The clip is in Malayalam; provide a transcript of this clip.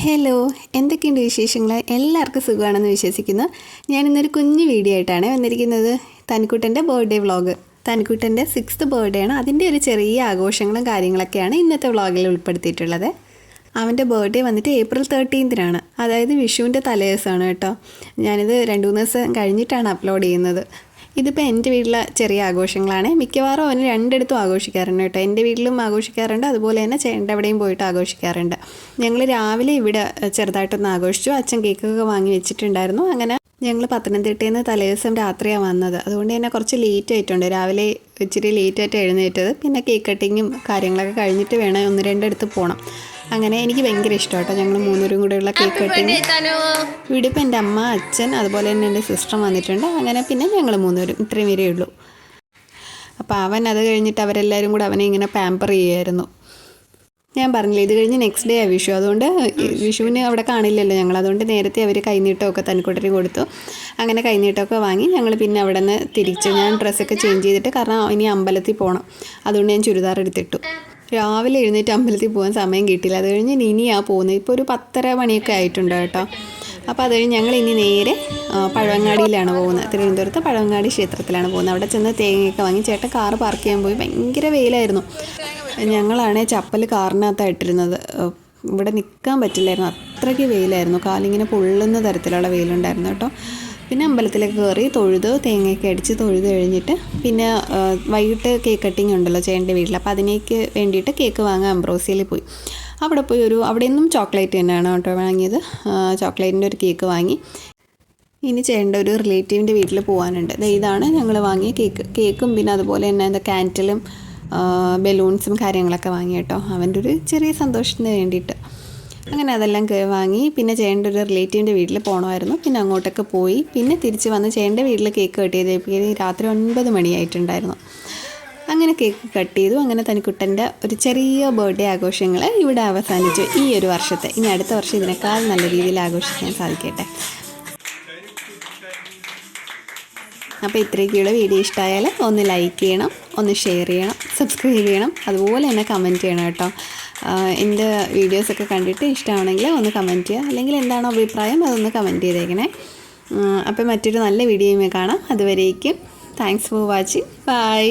ഹലോ, എന്തൊക്കെയുണ്ട് വിശേഷങ്ങൾ? എല്ലാവർക്കും സുഖമാണെന്ന് വിശ്വസിക്കുന്നു. ഞാനിന്നൊരു കുഞ്ഞു വീഡിയോ ആയിട്ടാണ് വന്നിരിക്കുന്നത്. തനിക്കുട്ടൻ്റെ ബർത്ത്ഡേ വ്ളോഗ്. തനിക്കുട്ടൻ്റെ 6th ബർത്ത്ഡേ ആണ്. അതിൻ്റെ ഒരു ചെറിയ ആഘോഷങ്ങളും കാര്യങ്ങളൊക്കെയാണ് ഇന്നത്തെ വ്ളോഗിൽ ഉൾപ്പെടുത്തിയിട്ടുള്ളത്. അവൻ്റെ ബർത്ത്ഡേ വന്നിട്ട് April 13-നാണ്, അതായത് വിഷുവിൻ്റെ തലേദിവസമാണ് കേട്ടോ. ഞാനിത് 2-3 ദിവസം കഴിഞ്ഞിട്ടാണ് അപ്ലോഡ് ചെയ്യുന്നത്. ഇതിപ്പോൾ എൻ്റെ വീട്ടിലെ ചെറിയ ആഘോഷങ്ങളാണ്. മിക്കവാറും അവന് രണ്ടിടത്തും ആഘോഷിക്കാറുണ്ട് കേട്ടോ. എൻ്റെ വീട്ടിലും ആഘോഷിക്കാറുണ്ട്, അതുപോലെ തന്നെ ചേട്ടൻ്റെ അവിടെയും പോയിട്ട് ആഘോഷിക്കാറുണ്ട്. ഞങ്ങൾ രാവിലെ ഇവിടെ ചെറുതായിട്ടൊന്ന് ആഘോഷിച്ചു. അച്ഛൻ കേക്കൊക്കെ വാങ്ങി വെച്ചിട്ടുണ്ടായിരുന്നു. അങ്ങനെ ഞങ്ങൾ പത്തനംതിട്ടയിൽ നിന്ന് തലേദിവസം രാത്രിയാണ് വന്നത്. അതുകൊണ്ട് തന്നെ കുറച്ച് ലേറ്റ് ആയിട്ടുണ്ട്. രാവിലെ ഇച്ചിരി ലേറ്റായിട്ട് എഴുന്നേറ്റത്. പിന്നെ കേക്ക് കട്ടിങ്ങും കാര്യങ്ങളൊക്കെ കഴിഞ്ഞിട്ട് വേണം 1-2 പോകണം. അങ്ങനെ എനിക്ക് ഭയങ്കര ഇഷ്ടമാണ് കേട്ടോ. ഞങ്ങൾ 3 പേരും കൂടെയുള്ള കേക്ക് കട്ടിങ്. ഇവിടെ ഇപ്പോൾ എൻ്റെ അമ്മ, അച്ഛൻ, അതുപോലെ തന്നെ എൻ്റെ സിസ്റ്ററും വന്നിട്ടുണ്ട്. അങ്ങനെ പിന്നെ ഞങ്ങൾ 3 പേരും ഇത്രയും വരേ ഉള്ളൂ. അപ്പോൾ അവൻ അത് കഴിഞ്ഞിട്ട് അവരെല്ലാവരും കൂടെ അവനെ ഇങ്ങനെ പാമ്പർ ചെയ്യുമായിരുന്നു. ഞാൻ പറഞ്ഞില്ല, ഇത് കഴിഞ്ഞ് നെക്സ്റ്റ് ഡേ ആണ് വിഷു. അതുകൊണ്ട് വിഷുവിന് അവിടെ കാണില്ലല്ലോ ഞങ്ങൾ. അതുകൊണ്ട് നേരത്തെ അവർ കൈനീട്ടമൊക്കെ തനിക്കുട്ടന് കൊടുത്തു. അങ്ങനെ കൈനീട്ടമൊക്കെ വാങ്ങി ഞങ്ങൾ പിന്നെ അവിടെ നിന്ന് തിരിച്ചു. ഞാൻ ഡ്രസ്സൊക്കെ ചേഞ്ച് ചെയ്തിട്ട്, കാരണം ഇനി അമ്പലത്തിൽ പോകണം. അതുകൊണ്ട് ഞാൻ ചുരിദാർ എടുത്തിട്ടു. രാവിലെ എഴുന്നേറ്റ് അമ്പലത്തിൽ പോകാൻ സമയം കിട്ടിയില്ല. അത് കഴിഞ്ഞ് ഇനിയാണ് പോകുന്നത്. ഇപ്പോൾ ഒരു 10:30 മണിയൊക്കെ ആയിട്ടുണ്ട് കേട്ടോ. അപ്പോൾ അത് കഴിഞ്ഞ് ഞങ്ങൾ ഇനി നേരെ പഴവങ്ങാടിയിലാണ് പോകുന്നത്. തിരുവനന്തപുരത്ത് പഴവങ്ങാടി ക്ഷേത്രത്തിലാണ് പോകുന്നത്. അവിടെ ചെന്ന് തേങ്ങയൊക്കെ വാങ്ങി ചേട്ടൻ കാറ് പാർക്ക് ചെയ്യാൻ പോയി. ഭയങ്കര വെയിലായിരുന്നു. ഞങ്ങളാണേ ചപ്പൽ കാറിനകത്താണ് ഇട്ടിരുന്നത്. ഇവിടെ നിൽക്കാൻ പറ്റില്ലായിരുന്നു, അത്രയ്ക്ക് വെയിലായിരുന്നു. കാലിങ്ങനെ പൊള്ളുന്ന തരത്തിലുള്ള വെയിലുണ്ടായിരുന്നു കേട്ടോ. പിന്നെ അമ്പലത്തിലേക്ക് കയറി തൊഴുത് തേങ്ങയൊക്കെ അടിച്ച് തൊഴുത് കഴിഞ്ഞിട്ട് പിന്നെ വൈകിട്ട് കേക്ക് കട്ടിങ് ഉണ്ടല്ലോ ചേട്ടൻ്റെ വീട്ടിൽ. അപ്പോൾ അതിനേക്ക് വേണ്ടിയിട്ട് കേക്ക് വാങ്ങാൻ അംബ്രോസിയയിൽ പോയി. അവിടെ പോയി അവിടെ നിന്നും ചോക്ലേറ്റ് തന്നെയാണ് കേട്ടോ വാങ്ങിയത്. ചോക്ലേറ്റിൻ്റെ ഒരു കേക്ക് വാങ്ങി. ഇനി ചേട്ടൻ്റെ ഒരു റിലേറ്റീവിൻ്റെ വീട്ടിൽ പോകാനുണ്ട്. ഇതാണ് ഞങ്ങൾ വാങ്ങിയ കേക്കും പിന്നെ അതുപോലെ തന്നെ എന്താ കാൻഡിലും ബലൂൺസും കാര്യങ്ങളൊക്കെ വാങ്ങി കേട്ടോ. അവൻ്റെ ഒരു ചെറിയ സന്തോഷത്തിന് വേണ്ടിയിട്ട് അങ്ങനെ അതെല്ലാം വാങ്ങി. പിന്നെ ചേട്ടൻ്റെ ഒരു റിലേറ്റീവിൻ്റെ വീട്ടിൽ പോകണമായിരുന്നു. പിന്നെ അങ്ങോട്ടൊക്കെ പോയി പിന്നെ തിരിച്ച് വന്ന് ചേട്ടൻ്റെ വീട്ടിൽ കേക്ക് കട്ട് ചെയ്തപ്പോഴേ രാത്രി 9 മണിയായിട്ടുണ്ടായിരുന്നു. അങ്ങനെ കേക്ക് കട്ട് ചെയ്തു. അങ്ങനെ തനിക്കുട്ടൻ്റെ ഒരു ചെറിയ ബർത്ത്ഡേ ആഘോഷങ്ങൾ ഇവിടെ അവസാനിച്ചു ഈ ഒരു വർഷത്തെ. ഇനി അടുത്ത വർഷം ഇതിനേക്കാൾ നല്ല രീതിയിൽ ആഘോഷിക്കാൻ സാധിക്കട്ടെ. അപ്പോൾ ഇത്രയൊക്കെയുള്ള വീഡിയോ ഇഷ്ടമായാൽ ഒന്ന് ലൈക്ക് ചെയ്യണം, ഒന്ന് ഷെയർ ചെയ്യണം, സബ്സ്ക്രൈബ് ചെയ്യണം, അതുപോലെ തന്നെ കമൻറ്റ് ചെയ്യണം കേട്ടോ. എൻ്റെ വീഡിയോസൊക്കെ കണ്ടിട്ട് ഇഷ്ടമാണെങ്കിൽ ഒന്ന് കമൻറ്റ് ചെയ്യുക. അല്ലെങ്കിൽ എന്താണോ അഭിപ്രായം അതൊന്ന് കമൻറ്റ് ചെയ്തേക്കണേ. അപ്പോൾ മറ്റൊരു നല്ല വീഡിയോയുമായി കാണാം. അതുവരേക്കും താങ്ക്സ് ഫോർ വാച്ചിങ്. ബൈ.